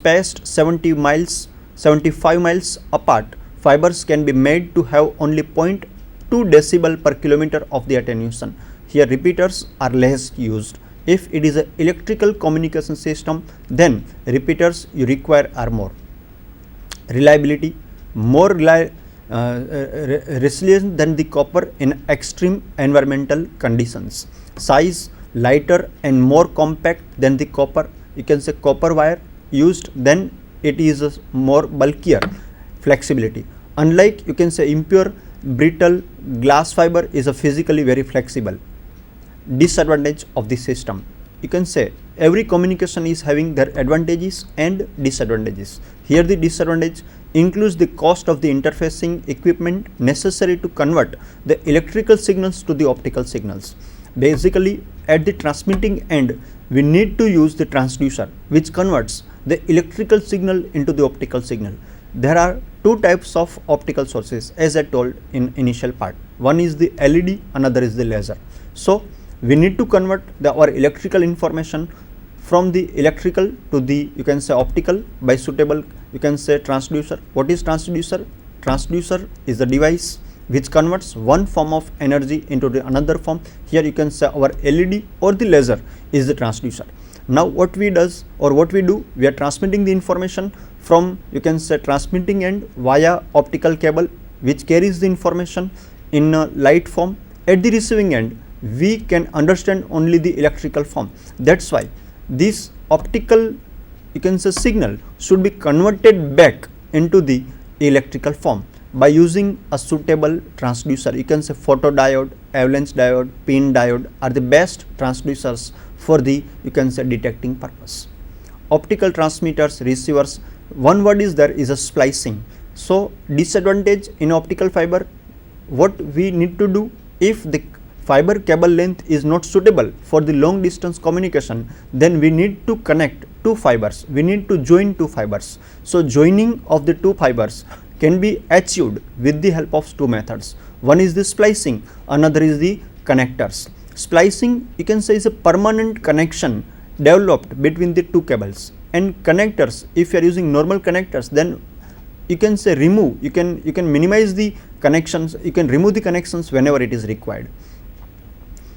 spaced 75 miles apart, fibers can be made to have only 0.2 decibel per kilometer of the attenuation. Here repeaters are less used. If it is an electrical communication system, then repeaters you require are more. Reliability, more resilient than the copper in extreme environmental conditions. Size, lighter and more compact than the copper. You can say copper wire used, then it is more bulkier. Flexibility, unlike you can say impure brittle glass fiber is a physically very flexible. Disadvantage of the system, you can say every communication is having their advantages and disadvantages. Here the disadvantage includes the cost of the interfacing equipment necessary to convert the electrical signals to the optical signals. Basically at the transmitting end we need to use the transducer which converts the electrical signal into the optical signal. There are two types of optical sources as I told in initial part. One is the LED, another is the laser. So we need to convert our electrical information from the electrical to the you can say optical by suitable you can say transducer. What is transducer? Transducer is the device which converts one form of energy into the another form. Here you can say our LED or the laser is the transducer. Now what we do, we are transmitting the information from you can say transmitting end via optical cable which carries the information in a light form. At the receiving end we can understand only the electrical form. That's why this optical you can say signal should be converted back into the electrical form by using a suitable transducer. You can say photodiode, avalanche diode, pin diode are the best transducers for the you can say detecting purpose. Optical transmitters, receivers, one word is there is a splicing. So disadvantage in optical fiber, what we need to do, if the fiber cable length is not suitable for the long distance communication, then we need to connect two fibers, we need to join two fibers. So joining of the two fibers can be achieved with the help of two methods. One is the splicing, another is the connectors. Splicing you can say is a permanent connection developed between the two cables, and connectors, if you are using normal connectors, then you can say remove, you can minimize the connections, you can remove the connections whenever it is required.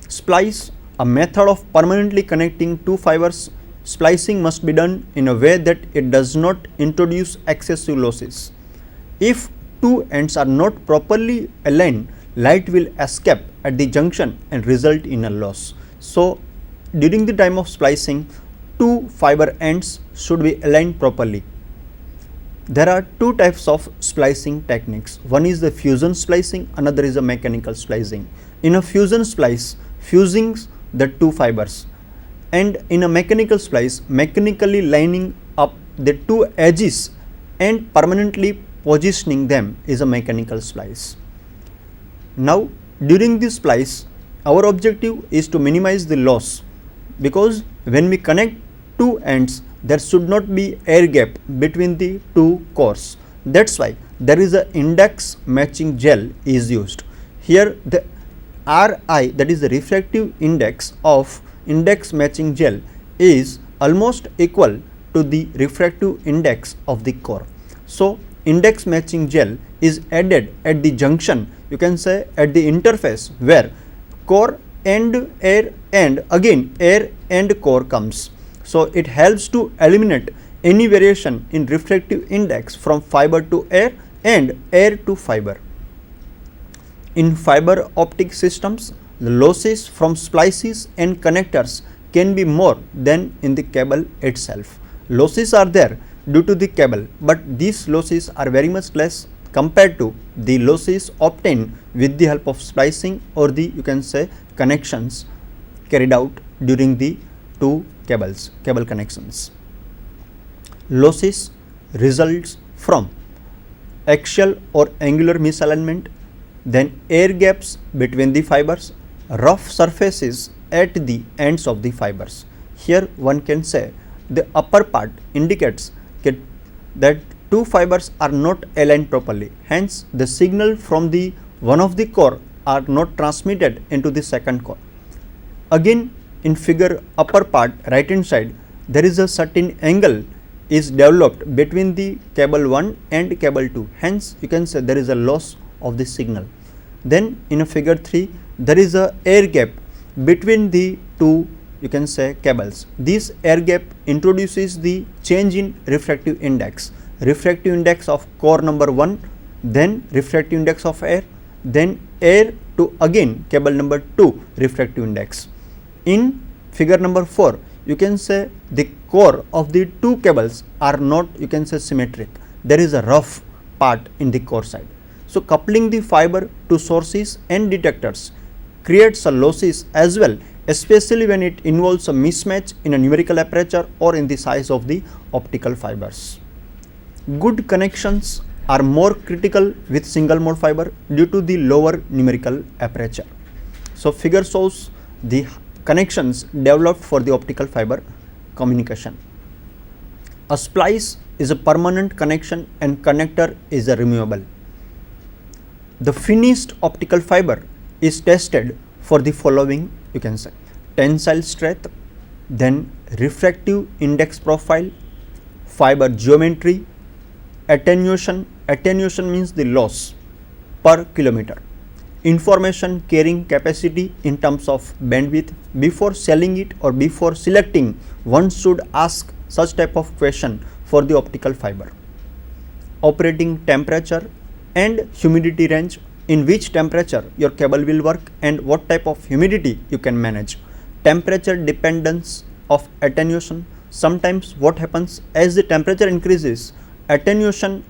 Splice, a method of permanently connecting two fibers. Splicing must be done in a way that it does not introduce excessive losses. If two ends are not properly aligned, light will escape at the junction and result in a loss. So during the time of splicing, two fiber ends should be aligned properly. There are two types of splicing techniques. One is the fusion splicing, another is a mechanical splicing. In a fusion splice, fusing the two fibers, and in a mechanical splice, mechanically lining up the two edges and permanently positioning them is a mechanical splice. Now during this splice, our objective is to minimize the loss, because when we connect two ends there should not be air gap between the two cores. That's why there is a index matching gel is used. Here the Ri, that is the refractive index of index matching gel, is almost equal to the refractive index of the core. So index matching gel is added at the junction, you can say at the interface where core and air and again air and core comes. So it helps to eliminate any variation in refractive index from fiber to air and air to fiber. In fiber optic systems, the losses from splices and connectors can be more than in the cable itself. Losses are there due to the cable, but these losses are very much less compared to the losses obtained with the help of splicing or the you can say connections carried out during the two cable connections. Losses results from axial or angular misalignment, then air gaps between the fibers, rough surfaces at the ends of the fibers. Here one can say the upper part indicates that two fibers are not aligned properly, hence the signal from the one of the core are not transmitted into the second core. Again in figure upper part right hand side, there is a certain angle is developed between the cable 1 and cable 2, hence you can say there is a loss of the signal. Then in a figure 3 there is a air gap between the two, you can say, cables. This air gap introduces the change in refractive index of core number 1, then refractive index of air, then air to again cable number 2 refractive index. In figure number 4 you can say the core of the two cables are not, you can say, symmetric. There is a rough part in the core side. So coupling the fiber to sources and detectors creates a losses as well, especially when it involves a mismatch in a numerical aperture or in the size of the optical fibers. Good connections are more critical with single mode fiber due to the lower numerical aperture. So figure shows the connections developed for the optical fiber communication. A splice is a permanent connection and connector is a removable. The finished optical fiber is tested for the following, you can say, tensile strength, then refractive index profile, fiber geometry, attenuation means the loss per kilometer, information carrying capacity in terms of bandwidth. Before selling it or before selecting, one should ask such type of question for the optical fiber. Operating temperature and humidity range, in which temperature your cable will work and what type of humidity you can manage. Temperature dependence of attenuation, sometimes what happens, as the temperature increases, attenuation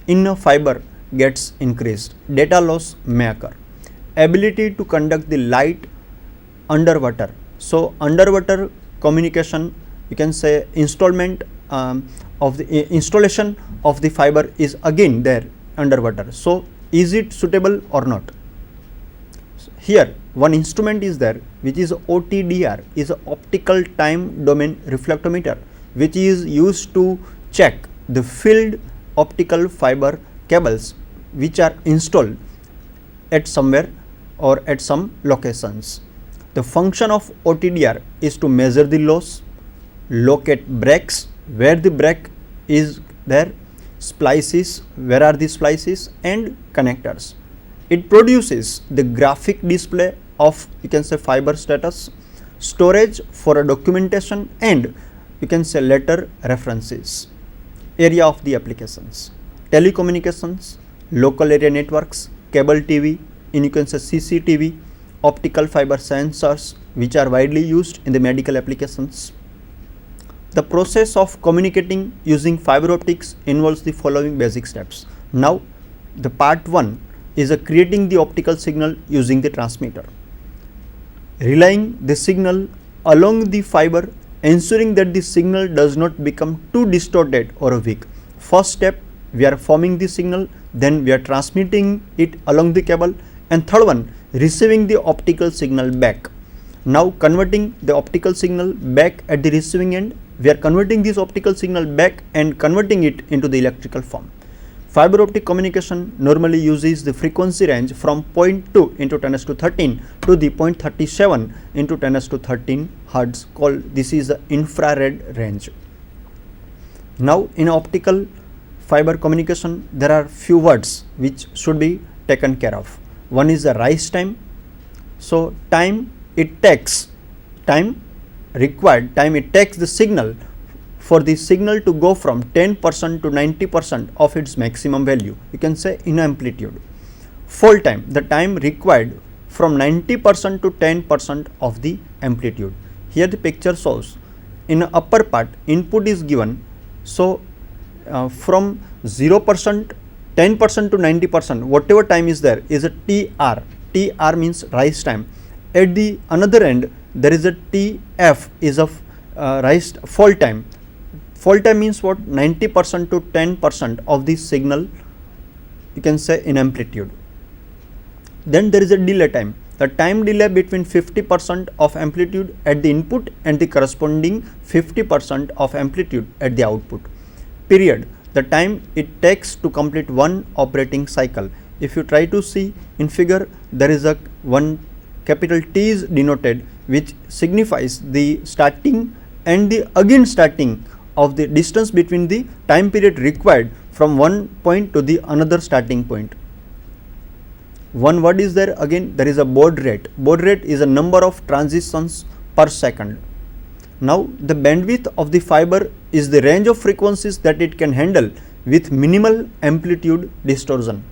in a fiber gets increased, data loss may occur. Ability to conduct the light underwater. So underwater communication, you can say, installation of the fiber is again there underwater. So is it suitable or not? Here one instrument is there which is OTDR, is a optical time domain reflectometer, which is used to check the filled optical fiber cables which are installed at somewhere or at some locations. The function of OTDR is to measure the loss, locate breaks, where the break is there, splices, where are the splices, and connectors. It produces the graphic display of, you can say, fiber status, storage for a documentation, and you can say later references. Area of the applications: telecommunications, local area networks, cable TV, in you can say CCTV, optical fiber sensors, which are widely used in the medical applications. The process of communicating using fiber optics involves the following basic steps. Now the part 1 is creating the optical signal using the transmitter, relaying the signal along the fiber, ensuring that the signal does not become too distorted or weak. First step, we are forming the signal, then we are transmitting it along the cable, and third one, receiving the optical signal back. Now converting the optical signal back at the receiving end, we are converting this optical signal back and converting it into the electrical form. Fiber optic communication normally uses the frequency range from 0.2 into 10⁻13 to the 0.37 into 10⁻13 Hertz, called, this is the infrared range. Now in optical fiber communication there are few words which should be taken care of. One is the rise time. So time it takes, time required, time it takes the signal for the signal to go from 10% to 90% of its maximum value, you can say in amplitude. Fall time, the time required from 90% to 10% of the amplitude. Here the picture shows, in the upper part input is given, so from 0%, 10% to 90%, whatever time is there is a TR. TR means rise time. At the another end there is a TF, is of rise fall time. Fall time means what? 90% to 10% of the signal, you can say, in amplitude. Then there is a delay time, the time delay between 50% of amplitude at the input and the corresponding 50% of amplitude at the output. Period, the time it takes to complete one operating cycle. If you try to see in figure, there is a one capital T is denoted, which signifies the starting and the again starting of the distance between the time period required from one point to the another starting point. One word is there again, there is a baud rate. Baud rate is a number of transitions per second. Now the bandwidth of the fiber is the range of frequencies that it can handle with minimal amplitude distortion.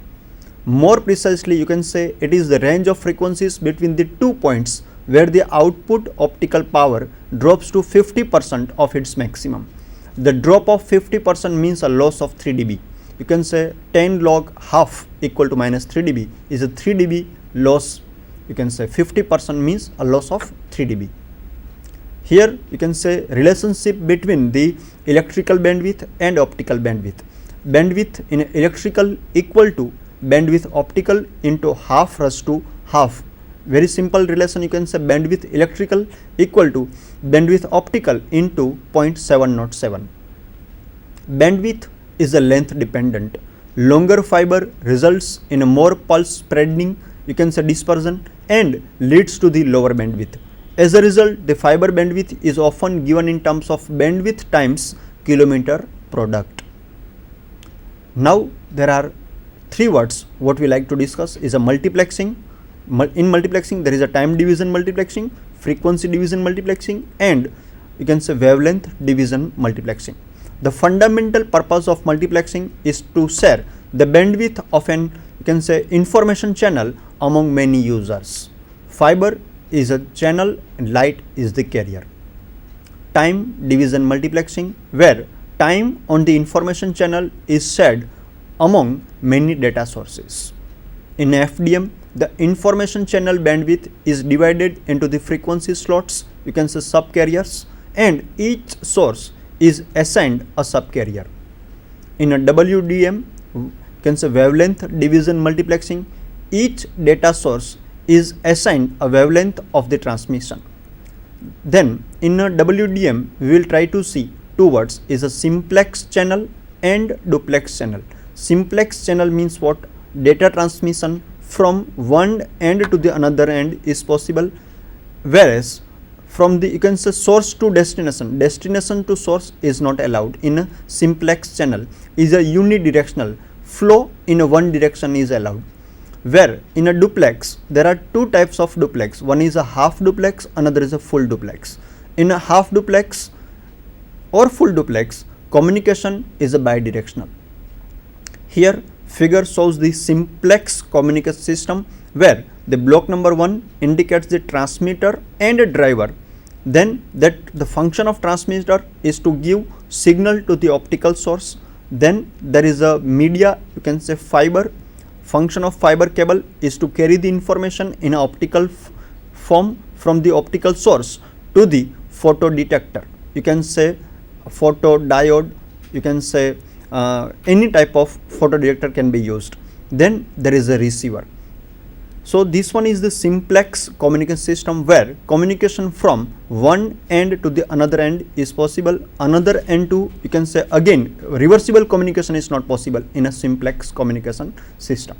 More precisely, you can say it is the range of frequencies between the 2 points where the output optical power drops to 50% of its maximum. The drop of 50% means a loss of 3 dB. You can say 10 log half equal to minus 3 dB is a 3 dB loss. You can say 50% means a loss of 3 dB. Here you can say relationship between the electrical bandwidth and optical bandwidth. Bandwidth in electrical equal to bandwidth optical into half raised to half. Very simple relation, you can say bandwidth electrical equal to bandwidth optical into 0.707. Bandwidth is a length dependent. Longer fiber results in a more pulse spreading, you can say dispersion, and leads to the lower bandwidth. As a result, the fiber bandwidth is often given in terms of bandwidth times kilometer product. Now there are three words what we like to discuss is a multiplexing. In multiplexing there is a time division multiplexing, frequency division multiplexing, and you can say wavelength division multiplexing. The fundamental purpose of multiplexing is to share the bandwidth of an, you can say, information channel among many users. Fiber is a channel and light is the carrier. Time division multiplexing, where time on the information channel is shared among many data sources. In FDM, the information channel bandwidth is divided into the frequency slots, you can say subcarriers, and each source is assigned a subcarrier. In a WDM, you can say wavelength division multiplexing, each data source is assigned a wavelength of the transmission. Then in a WDM, we will try to see two words is a simplex channel and duplex channel. Simplex channel means what? Data transmission from one end to the another end is possible, whereas from the, you can say, source to destination, destination to source is not allowed. In a simplex channel is a unidirectional flow in a one direction is allowed, where in a duplex there are two types of duplex. One is a half duplex, another is a full duplex. In a half duplex or full duplex, communication is a bidirectional. Here figure shows the simplex communication system where the block number 1 indicates the transmitter and a driver. Then that the function of transmitter is to give signal to the optical source. Then there is a media, you can say fiber. Function of fiber cable is to carry the information in an optical form from the optical source to the photodetector. You can say photodiode, you can say any type of photodetector can be used. Then there is a receiver. So this one is the simplex communication system where communication from one end to the another end is possible. Another end to, you can say again, reversible communication is not possible in a simplex communication system.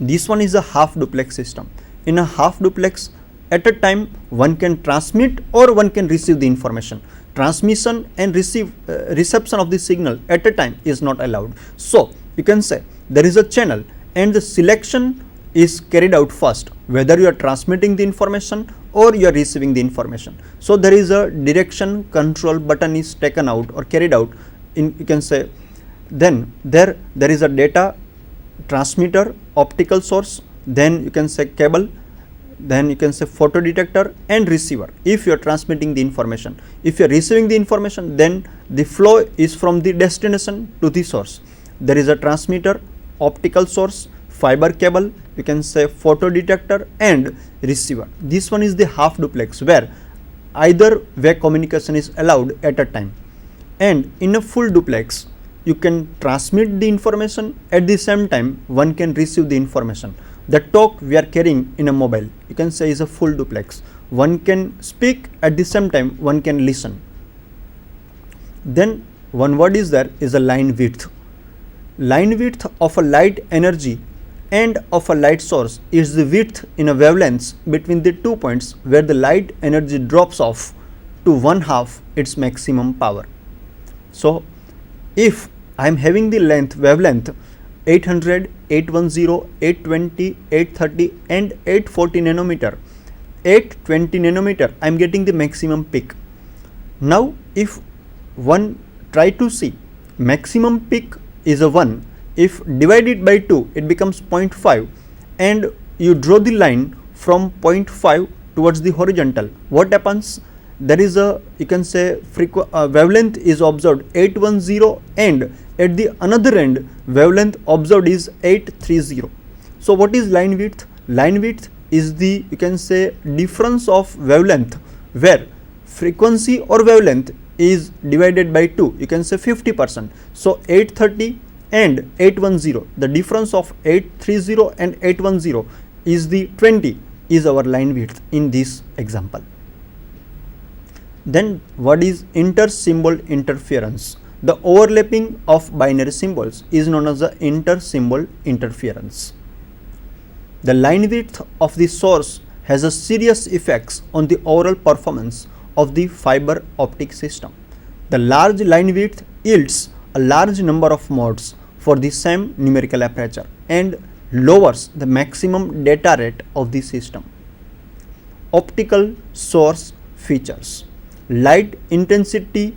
This one is a half duplex system. In a half duplex, at a time one can transmit or one can receive the information. Transmission and reception of the signal at a time is not allowed. So you can say there is a channel and the selection is carried out first, whether you are transmitting the information or you are receiving the information. So there is a direction control button is taken out or carried out in, you can say, then there is a data transmitter, optical source, then you can say cable, then you can say photodetector and receiver if you are transmitting the information. If you are receiving the information, then the flow is from the destination to the source. There is a transmitter, optical source, fiber cable, you can say photodetector and receiver. This one is the half duplex where either way communication is allowed at a time. And in a full duplex, you can transmit the information at the same time one can receive the information. The talk we are carrying in a mobile, you can say is a full duplex. One can speak at the same time one can listen. Then one word is there is a line width. Line width of a light energy and of a light source is the width in a wavelength between the 2 points where the light energy drops off to 1/2 its maximum power. So if I am having the wavelength 800, 810, 820, 830 and 840 nanometer, 820 nanometer I am getting the maximum peak. Now if one try to see, maximum peak is a 1, if divided by 2 it becomes 0.5, and you draw the line from 0.5 towards the horizontal, what happens? There is a, you can say, wavelength is observed 810 and at the another end wavelength observed is 830. So what is line width? Line width is the, you can say, difference of wavelength where frequency or wavelength is divided by 2, you can say 50%. So 830 and 810, the difference of 830 and 810 is the 20, is our line width in this example. Then what is inter-symbol interference? The overlapping of binary symbols is known as the inter-symbol interference. The line width of the source has a serious effects on the overall performance of the fiber optic system. The large line width yields a large number of modes for the same numerical aperture and lowers the maximum data rate of the system. Optical source features. Light intensity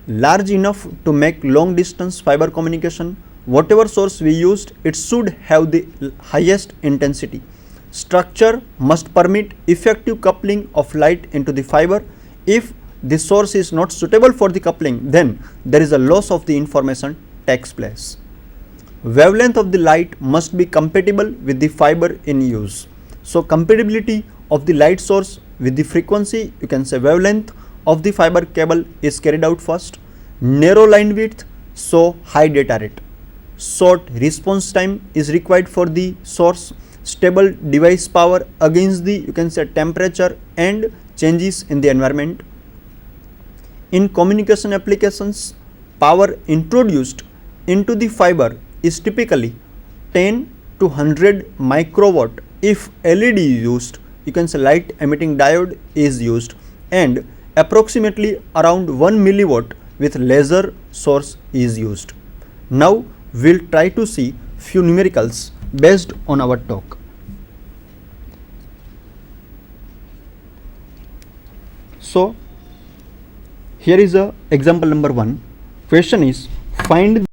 large enough to make long distance fiber communication. Whatever source we used, it should have the highest intensity. Structure must permit effective coupling of light into the fiber. If the source is not suitable for the coupling, then there is a loss of the information takes place. Wavelength of the light must be compatible with the fiber in use. So compatibility of the light source with the frequency, you can say wavelength of the fiber cable, is carried out first. Narrow line width, so high data rate. Short response time is required for the source. Stable device power against the, you can say, temperature and changes in the environment. In communication applications, power introduced into the fiber is typically 10 to 100 microwatt if LED is used, you can say light emitting diode is used, and approximately around 1 milliwatt with laser source is used. Now we'll try to see few numericals based on our talk. So here is a example number 1. Question is, find